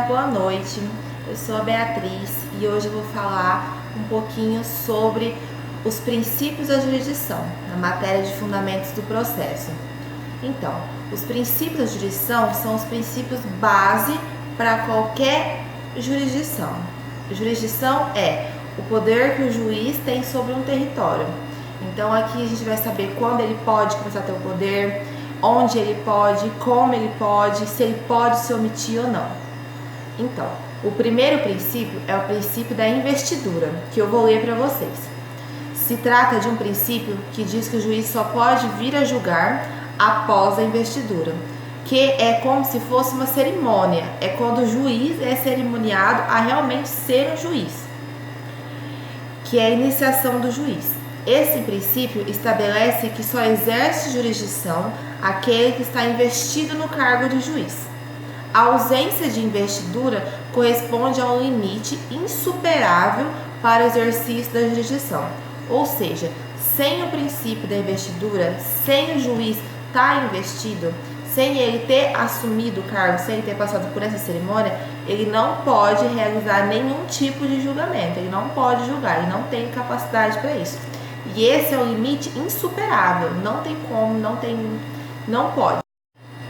boa noite. Eu sou a Beatriz e hoje eu vou falar um pouquinho sobre os princípios da jurisdição, na matéria de fundamentos do processo. Então, os princípios da jurisdição são os princípios base para qualquer jurisdição. Jurisdição é o poder que o juiz tem sobre um território. Então, aqui a gente vai saber quando ele pode começar a ter o poder, onde ele pode, como ele pode, se ele pode se omitir ou não. Então, o primeiro princípio é o princípio da investidura, que eu vou ler para vocês. Se trata de um princípio que diz que o juiz só pode vir a julgar após a investidura, que é como se fosse uma cerimônia, é quando o juiz é cerimoniado a realmente ser um juiz, que é a iniciação do juiz. Esse princípio estabelece que só exerce jurisdição aquele que está investido no cargo de juiz. A ausência de investidura corresponde a um limite insuperável para o exercício da jurisdição. Ou seja, sem o princípio da investidura, sem o juiz estar investido, sem ele ter assumido o cargo, sem ele ter passado por essa cerimônia, ele não pode realizar nenhum tipo de julgamento, ele não pode julgar, ele não tem capacidade para isso. E esse é o limite insuperável, não tem como, não pode.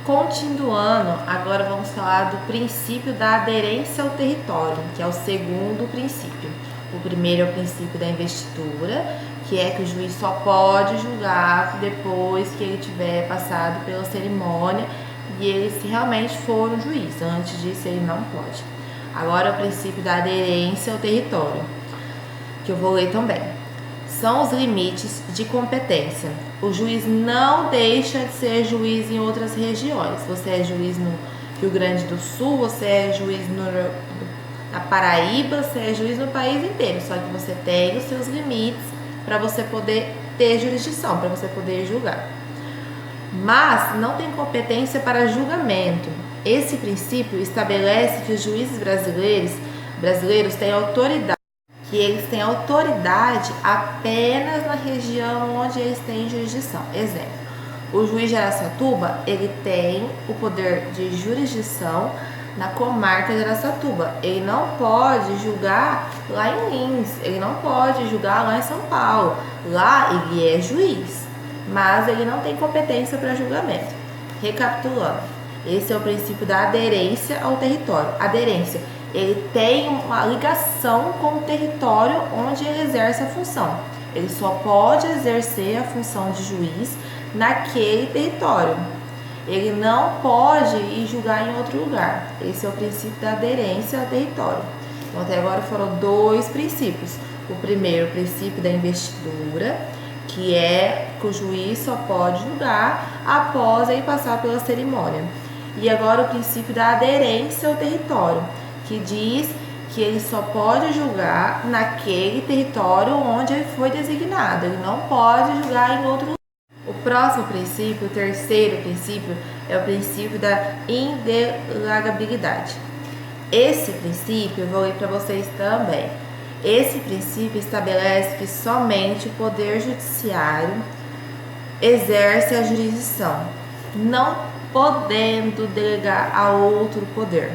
Continuando, agora vamos falar do princípio da aderência ao território, que é o segundo princípio. O primeiro é o princípio da investidura, que é que o juiz só pode julgar depois que ele tiver passado pela cerimônia e ele se realmente for um juiz. Antes disso, ele não pode. Agora, o princípio da aderência ao território, que eu vou ler também. São os limites de competência. O juiz não deixa de ser juiz em outras regiões. Você é juiz no Rio Grande do Sul, você é juiz na Paraíba, você é juiz no país inteiro. Só que você tem os seus limites para você poder ter jurisdição, para você poder julgar. Mas não tem competência para julgamento. Esse princípio estabelece que os juízes brasileiros têm autoridade, que eles têm autoridade apenas na região onde eles têm jurisdição. Exemplo, o juiz de Araçatuba, ele tem o poder de jurisdição na comarca de Araçatuba. Ele não pode julgar lá em Lins, ele não pode julgar lá em São Paulo. Lá ele é juiz, mas ele não tem competência para julgamento. Recapitulando, esse é o princípio da aderência ao território. Aderência. Ele tem uma ligação com o território onde ele exerce a função. Ele só pode exercer a função de juiz naquele território. Ele não pode ir julgar em outro lugar. Esse é o princípio da aderência ao território. Então, até agora foram dois princípios. O primeiro, o princípio da investidura, que é que o juiz só pode julgar após ele passar pela cerimônia. E agora o princípio da aderência ao território, que diz que ele só pode julgar naquele território onde ele foi designado, ele não pode julgar em outro lugar. O próximo princípio, o terceiro princípio, é o princípio da indelegabilidade. Esse princípio eu vou ler para vocês também. Esse princípio estabelece que somente o Poder Judiciário exerce a jurisdição, não podendo delegar a outro poder.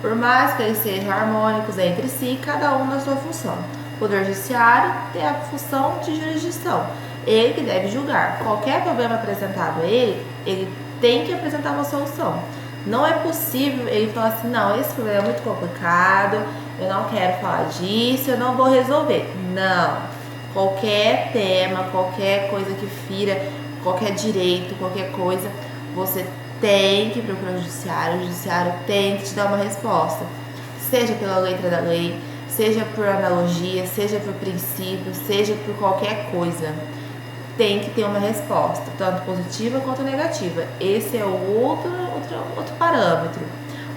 Por mais que eles sejam harmônicos entre si, cada um na sua função. O Poder Judiciário tem a função de jurisdição. Ele que deve julgar. Qualquer problema apresentado a ele, ele tem que apresentar uma solução. Não é possível ele falar assim, não, esse problema é muito complicado, eu não quero falar disso, eu não vou resolver. Não. Qualquer tema, qualquer coisa que fira, qualquer direito, qualquer coisa, você tem que procurar o judiciário tem que te dar uma resposta, seja pela letra da lei, seja por analogia, seja por princípio, seja por qualquer coisa, tem que ter uma resposta, tanto positiva quanto negativa. Esse é o outro parâmetro.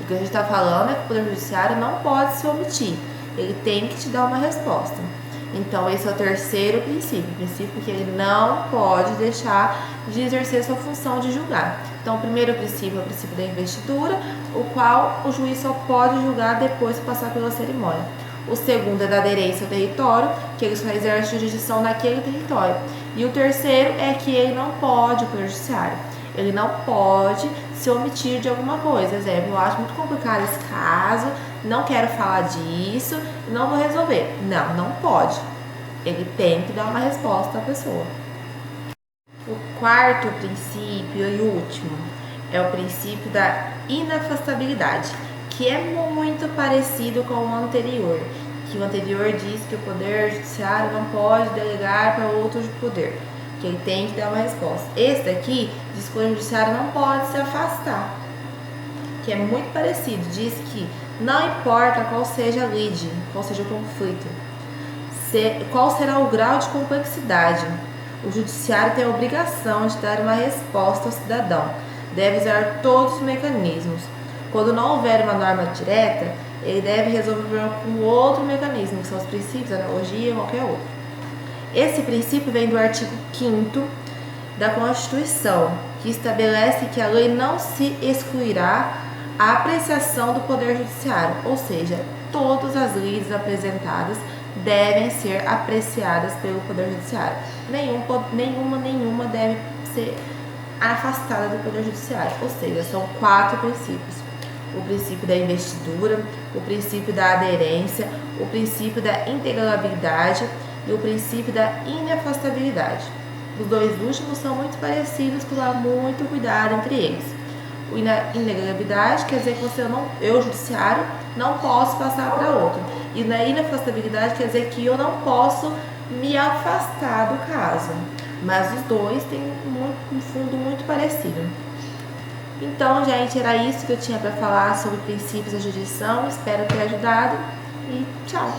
O que a gente está falando é que o Poder Judiciário não pode se omitir, ele tem que te dar uma resposta. Então, esse é o terceiro princípio, o princípio que ele não pode deixar de exercer sua função de julgar. Então, o primeiro princípio é o princípio da investidura, o qual o juiz só pode julgar depois de passar pela cerimônia. O segundo é da aderência ao território, que ele só exerce jurisdição naquele território. E o terceiro é que ele não pode, o Poder Judiciário, ele não pode se omitir de alguma coisa. Exemplo, eu acho muito complicado esse caso, não quero falar disso, não vou resolver. Não, não pode. Ele tem que dar uma resposta à pessoa. O quarto princípio e último é o princípio da inafastabilidade, que é muito parecido com o anterior, que o anterior diz que o poder judiciário não pode delegar para outro poder, que ele tem que dar uma resposta. Esse daqui diz que o poder judiciário não pode se afastar, que é muito parecido, diz que não importa qual seja a lide, qual seja o conflito, qual será o grau de complexidade, o judiciário tem a obrigação de dar uma resposta ao cidadão, deve usar todos os mecanismos. Quando não houver uma norma direta, ele deve resolver o problema com outro mecanismo, que são os princípios, analogia, qualquer outro. Esse princípio vem do artigo 5º da Constituição, que estabelece que a lei não se excluirá a apreciação do Poder Judiciário, ou seja, todas as leis apresentadas devem ser apreciadas pelo Poder Judiciário. Nenhuma deve ser afastada do Poder Judiciário, ou seja, são 4 princípios. O princípio da investidura, o princípio da aderência, o princípio da integrabilidade e o princípio da inafastabilidade. Os 2 últimos são muito parecidos, tomar muito cuidado entre eles. A integrabilidade quer dizer que eu, judiciário, não posso passar para outro. E na inafastabilidade quer dizer que eu não posso me afastar do caso. Mas os 2 têm um fundo muito parecido. Então, gente, era isso que eu tinha para falar sobre princípios da jurisdição. Espero ter ajudado e tchau!